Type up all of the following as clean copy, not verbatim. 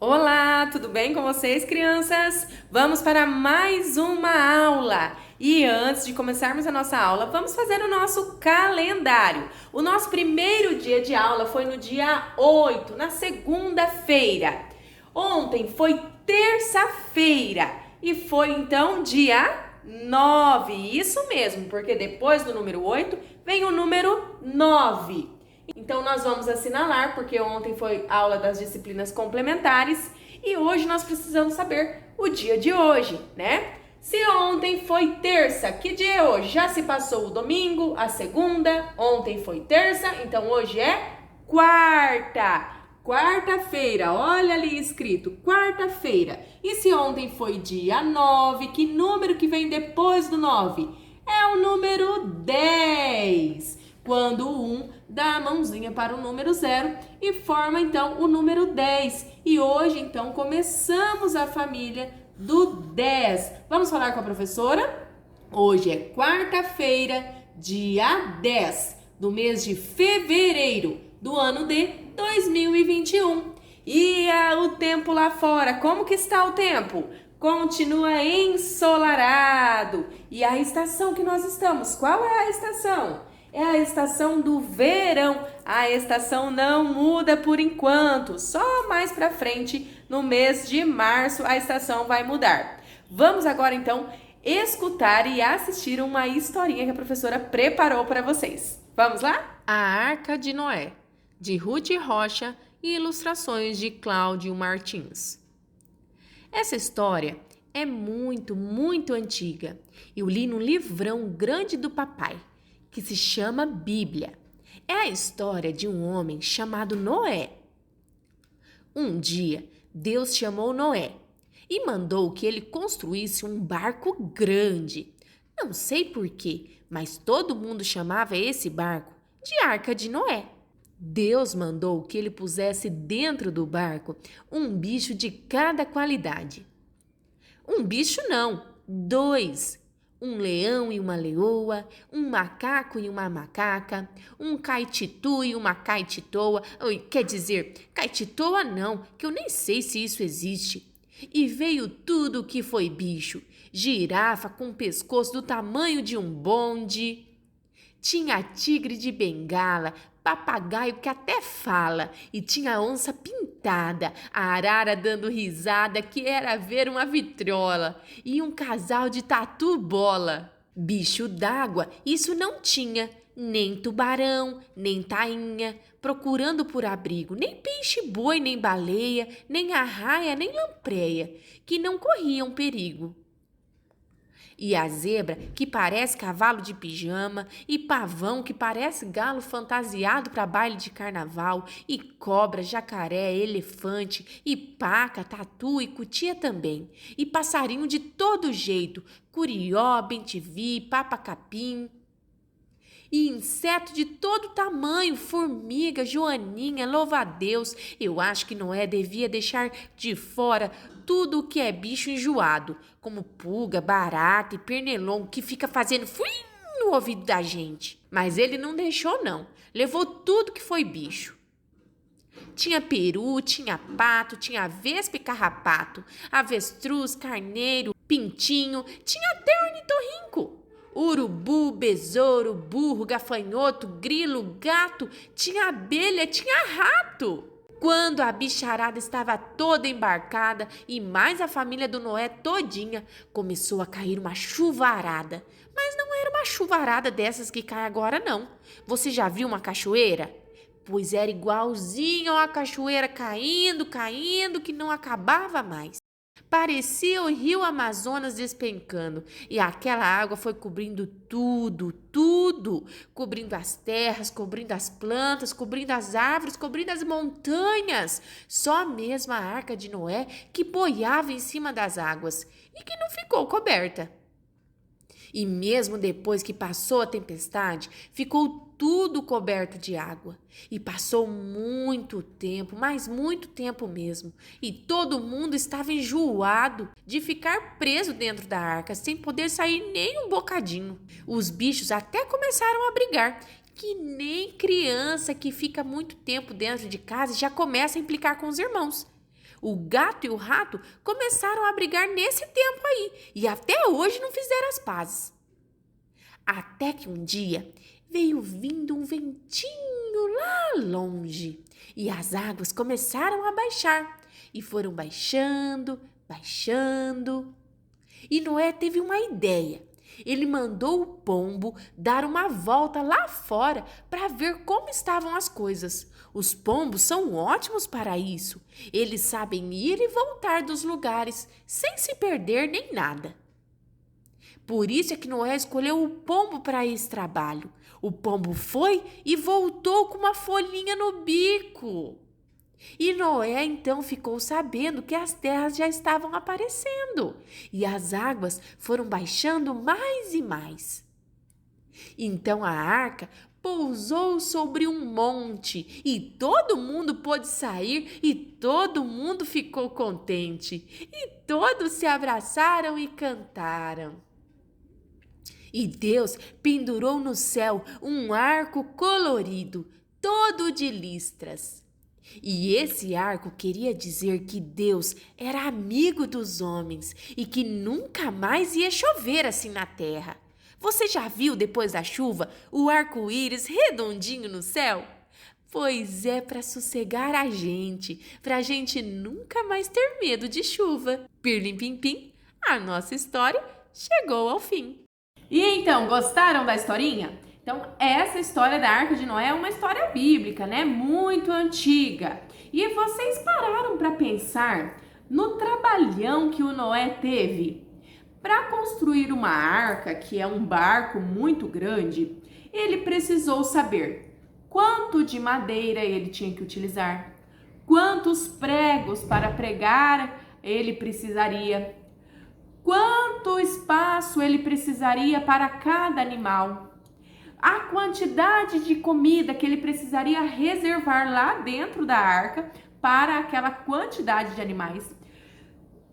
Olá, tudo bem com vocês, crianças? Vamos para mais uma aula. E antes de começarmos a nossa aula, vamos fazer o nosso calendário. O nosso primeiro dia de aula foi no dia 8, na segunda-feira. Ontem foi terça-feira e foi então dia 9. Isso mesmo, porque depois do número 8 vem o número 9. Então, nós vamos assinalar, porque ontem foi aula das disciplinas complementares e hoje nós precisamos saber o dia de hoje, né? Se ontem foi terça, que dia é hoje? Já se passou o domingo, a segunda, ontem foi terça, então hoje é quarta. Quarta-feira, olha ali escrito, quarta-feira. E se ontem foi dia 9, que número que vem depois do 9? É o número 10. Quando o 1 dá a mãozinha para o número 0 e forma então o número 10. E hoje então começamos a família do 10. Vamos falar com a professora? Hoje é quarta-feira, dia 10 do mês de fevereiro do ano de 2021. E o tempo lá fora, como que está o tempo? Continua ensolarado. E a estação que nós estamos, qual é a estação? É a estação do verão. A estação não muda por enquanto, só mais para frente, no mês de março, a estação vai mudar. Vamos agora então escutar e assistir uma historinha que a professora preparou para vocês. Vamos lá? A Arca de Noé, de Ruth Rocha e ilustrações de Cláudio Martins. Essa história é muito antiga. Eu li num livrão grande do papai, que se chama Bíblia. É a história de um homem chamado Noé. Um dia, Deus chamou Noé e mandou que ele construísse um barco grande. Não sei por quê, mas todo mundo chamava esse barco de Arca de Noé. Deus mandou que ele pusesse dentro do barco um bicho de cada qualidade. Um bicho não, dois. Um leão e uma leoa, um macaco e uma macaca, um caititu e uma caititoa. Quer dizer, caititoa não, que eu nem sei se isso existe. E veio tudo o que foi bicho. Girafa com um pescoço do tamanho de um bonde. Tinha tigre de bengala, papagaio que até fala, e tinha onça pintada, a arara dando risada que era ver uma vitrola, e um casal de tatu-bola. Bicho d'água, isso não tinha, nem tubarão, nem tainha, procurando por abrigo, nem peixe-boi, nem baleia, nem arraia, nem lampreia, que não corriam perigo. E a zebra, que parece cavalo de pijama, e pavão, que parece galo fantasiado para baile de carnaval, e cobra, jacaré, elefante, e paca, tatu e cutia também, e passarinho de todo jeito, curió, bem-te-vi, papa-capim, e inseto de todo tamanho, formiga, joaninha, louva-a-Deus. Eu acho que Noé devia deixar de fora tudo o que é bicho enjoado, como pulga, barata e pernilongo que fica fazendo fuim no ouvido da gente. Mas ele não deixou não, levou tudo que foi bicho. Tinha peru, tinha pato, tinha vespa e carrapato, avestruz, carneiro, pintinho, tinha até ornitorrinco. Urubu, besouro, burro, gafanhoto, grilo, gato, tinha abelha, tinha rato. Quando a bicharada estava toda embarcada e mais a família do Noé todinha, começou a cair uma chuvarada. Mas não era uma chuvarada dessas que cai agora, não. Você já viu uma cachoeira? Pois era igualzinho a cachoeira caindo, que não acabava mais. Parecia o rio Amazonas despencando, e aquela água foi cobrindo tudo, cobrindo as terras, cobrindo as plantas, cobrindo as árvores, cobrindo as montanhas. Só mesmo a Arca de Noé que boiava em cima das águas e que não ficou coberta. E mesmo depois que passou a tempestade, ficou tudo coberto de água. E passou muito tempo, mas muito tempo mesmo. E todo mundo estava enjoado de ficar preso dentro da arca, sem poder sair nem um bocadinho. Os bichos até começaram a brigar, que nem criança que fica muito tempo dentro de casa já começa a implicar com os irmãos. O gato e o rato começaram a brigar nesse tempo aí e até hoje não fizeram as pazes. Até que um dia veio vindo um ventinho lá longe e as águas começaram a baixar e foram baixando, baixando. E Noé teve uma ideia. Ele mandou o pombo dar uma volta lá fora para ver como estavam as coisas. Os pombos são ótimos para isso. Eles sabem ir e voltar dos lugares sem se perder nem nada. Por isso é que Noé escolheu o pombo para esse trabalho. O pombo foi e voltou com uma folhinha no bico. E Noé então ficou sabendo que as terras já estavam aparecendo e as águas foram baixando mais e mais. Então a arca pousou sobre um monte e todo mundo pôde sair e todo mundo ficou contente e todos se abraçaram e cantaram. E Deus pendurou no céu um arco colorido, todo de listras. E esse arco queria dizer que Deus era amigo dos homens e que nunca mais ia chover assim na terra. Você já viu depois da chuva o arco-íris redondinho no céu? Pois é, para sossegar para a gente nunca mais ter medo de chuva. Pirlim pim pim, a nossa história chegou ao fim. E então, gostaram da historinha? Então, essa história da Arca de Noé é uma história bíblica, né? Muito antiga. E vocês pararam para pensar no trabalhão que o Noé teve? Para construir uma arca, que é um barco muito grande, ele precisou saber quanto de madeira ele tinha que utilizar, quantos pregos para pregar ele precisaria, quanto espaço ele precisaria para cada animal, a quantidade de comida que ele precisaria reservar lá dentro da arca para aquela quantidade de animais,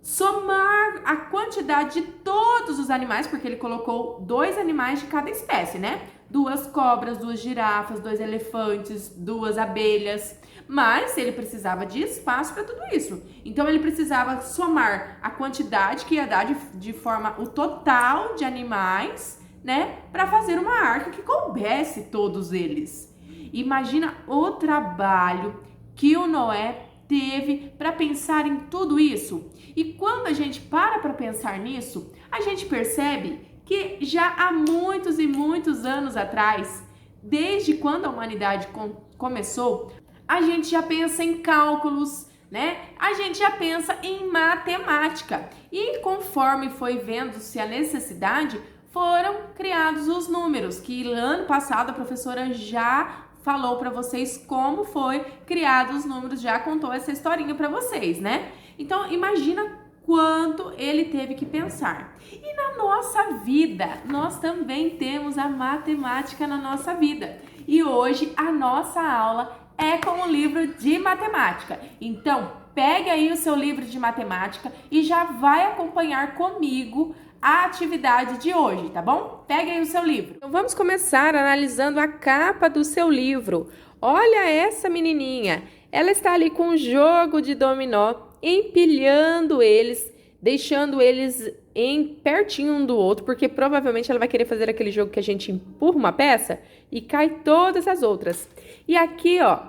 somar a quantidade de todos os animais, porque ele colocou 2 animais de cada espécie, né? 2 cobras, 2 girafas, 2 elefantes, 2 abelhas, mas ele precisava de espaço para tudo isso. Então ele precisava somar a quantidade que ia dar de forma o total de animais, né, para fazer uma arca que coubesse todos eles. Imagina o trabalho que o Noé teve para pensar em tudo isso. E quando a gente para pensar nisso, a gente percebe que já há muitos e muitos anos atrás, desde quando a humanidade começou, a gente já pensa em cálculos, né? A gente já pensa em matemática. E conforme foi vendo-se a necessidade, foram criados os números, que ano passado a professora já falou para vocês como foi criados os números, já contou essa historinha para vocês, né? Então, imagina quanto ele teve que pensar. E na nossa vida, nós também temos a matemática na nossa vida. E hoje a nossa aula é com o livro de matemática. Então, pegue aí o seu livro de matemática e já vai acompanhar comigo a atividade de hoje, tá bom? Pegue aí o seu livro. Então vamos começar analisando a capa do seu livro. Olha essa menininha, ela está ali com um jogo de dominó, empilhando eles, deixando eles pertinho um do outro, porque provavelmente ela vai querer fazer aquele jogo que a gente empurra uma peça e cai todas as outras. E aqui, ó,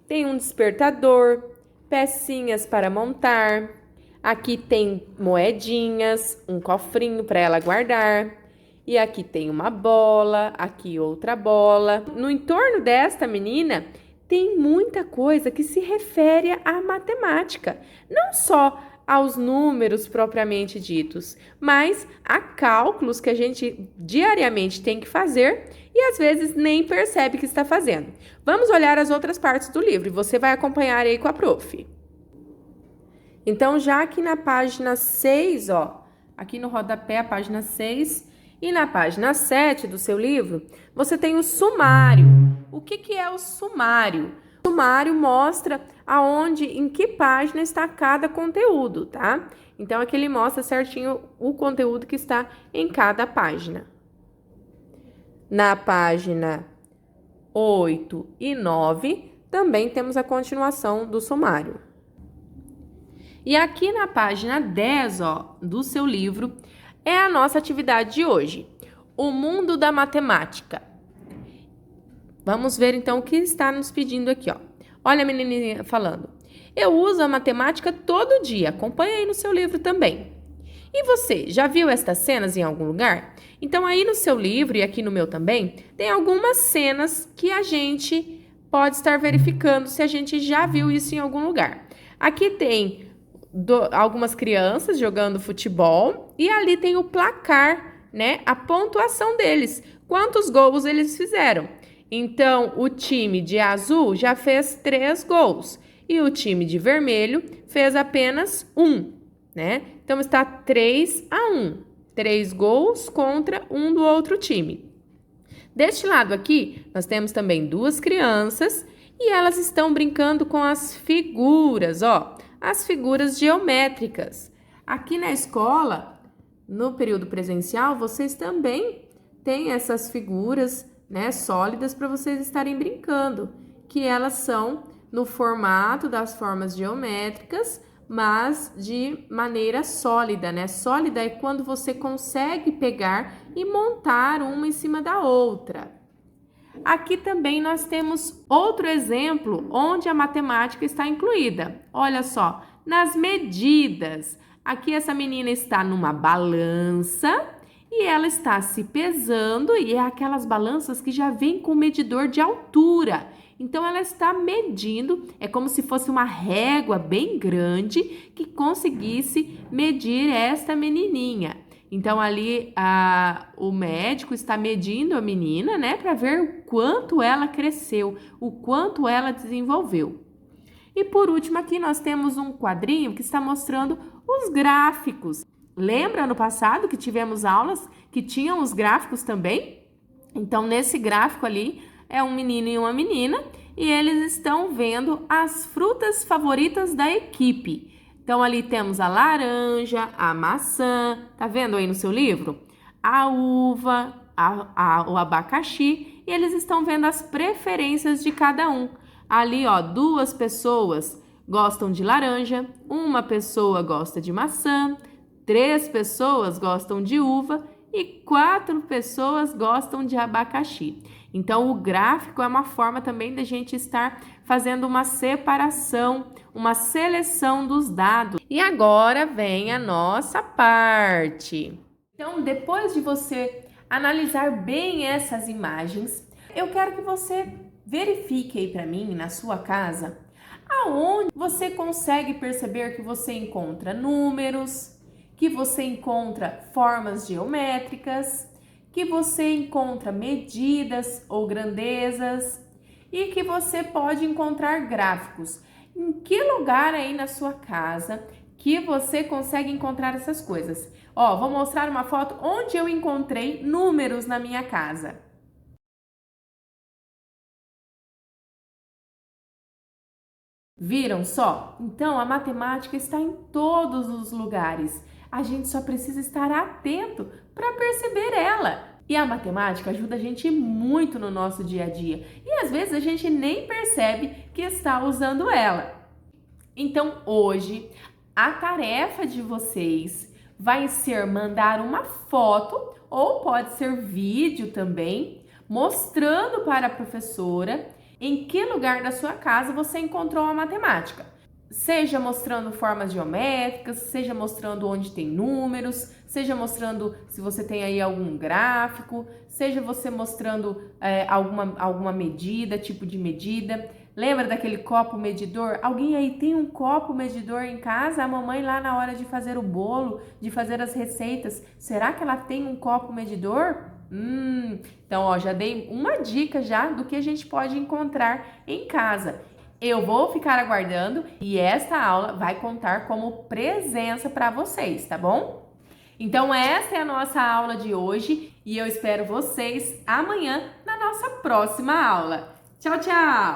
tem um despertador, pecinhas para montar. Aqui tem moedinhas, um cofrinho para ela guardar. E aqui tem uma bola, aqui outra bola. No entorno desta menina tem muita coisa que se refere à matemática. Não só aos números propriamente ditos, mas a cálculos que a gente diariamente tem que fazer e às vezes nem percebe que está fazendo. Vamos olhar as outras partes do livro e você vai acompanhar aí com a prof. Então, já aqui na página 6, ó, aqui no rodapé, a página 6, e na página 7 do seu livro, você tem o sumário. O que é o sumário? O sumário mostra aonde, em que página está cada conteúdo, tá? Então, aqui ele mostra certinho o conteúdo que está em cada página. Na página 8 e 9, também temos a continuação do sumário. E aqui na página 10, ó, do seu livro, é a nossa atividade de hoje. O mundo da matemática. Vamos ver então o que está nos pedindo aqui, ó. Olha a menininha falando. Eu uso a matemática todo dia. Acompanha aí no seu livro também. E você, já viu estas cenas em algum lugar? Então aí no seu livro e aqui no meu também, tem algumas cenas que a gente pode estar verificando se a gente já viu isso em algum lugar. Aqui tem algumas crianças jogando futebol e ali tem o placar, né? A pontuação deles, quantos gols eles fizeram. Então, o time de azul já fez 3 gols e o time de vermelho fez apenas 1, né? Então, está 3-1, 3 gols contra 1 do outro time. Deste lado aqui, nós temos também 2 crianças e elas estão brincando com as figuras, ó, as figuras geométricas. Aqui na escola, no período presencial, vocês também têm essas figuras, né, sólidas para vocês estarem brincando, que elas são no formato das formas geométricas, mas de maneira sólida, né? Sólida é quando você consegue pegar e montar uma em cima da outra. Aqui também nós temos outro exemplo onde a matemática está incluída. Olha só, nas medidas. Aqui essa menina está numa balança e ela está se pesando e é aquelas balanças que já vem com medidor de altura. Então, ela está medindo, é como se fosse uma régua bem grande que conseguisse medir esta menininha. Então, ali o médico está medindo a menina, né, para ver o quanto ela cresceu, o quanto ela desenvolveu. E por último, aqui nós temos um quadrinho que está mostrando os gráficos. Lembra no passado que tivemos aulas que tinham os gráficos também? Então, nesse gráfico ali, é um menino e uma menina e eles estão vendo as frutas favoritas da equipe. Então, ali temos a laranja, a maçã, tá vendo aí no seu livro? A uva, o abacaxi e eles estão vendo as preferências de cada um. Ali, ó, 2 pessoas gostam de laranja, 1 pessoa gosta de maçã, 3 pessoas gostam de uva e 4 pessoas gostam de abacaxi. Então, o gráfico é uma forma também da gente estar fazendo uma separação, uma seleção dos dados. E agora vem a nossa parte. Então, depois de você analisar bem essas imagens, eu quero que você verifique aí para mim, na sua casa, aonde você consegue perceber que você encontra números, que você encontra formas geométricas, que você encontra medidas ou grandezas e que você pode encontrar gráficos. Em que lugar aí na sua casa que você consegue encontrar essas coisas? Ó, vou mostrar uma foto onde eu encontrei números na minha casa. Viram só? Então, a matemática está em todos os lugares. A gente só precisa estar atento para perceber ela. E a matemática ajuda a gente muito no nosso dia a dia. E às vezes a gente nem percebe que está usando ela. Então, hoje, a tarefa de vocês vai ser mandar uma foto, ou pode ser vídeo também, mostrando para a professora em que lugar da sua casa você encontrou a matemática. Seja mostrando formas geométricas, seja mostrando onde tem números, seja mostrando se você tem aí algum gráfico, seja você mostrando alguma medida, tipo de medida. Lembra daquele copo medidor? Alguém aí tem um copo medidor em casa? A mamãe lá na hora de fazer o bolo, de fazer as receitas, será que ela tem um copo medidor? Então, ó, já dei uma dica já do que a gente pode encontrar em casa. Eu vou ficar aguardando e esta aula vai contar como presença para vocês, tá bom? Então, essa é a nossa aula de hoje e eu espero vocês amanhã na nossa próxima aula. Tchau, tchau!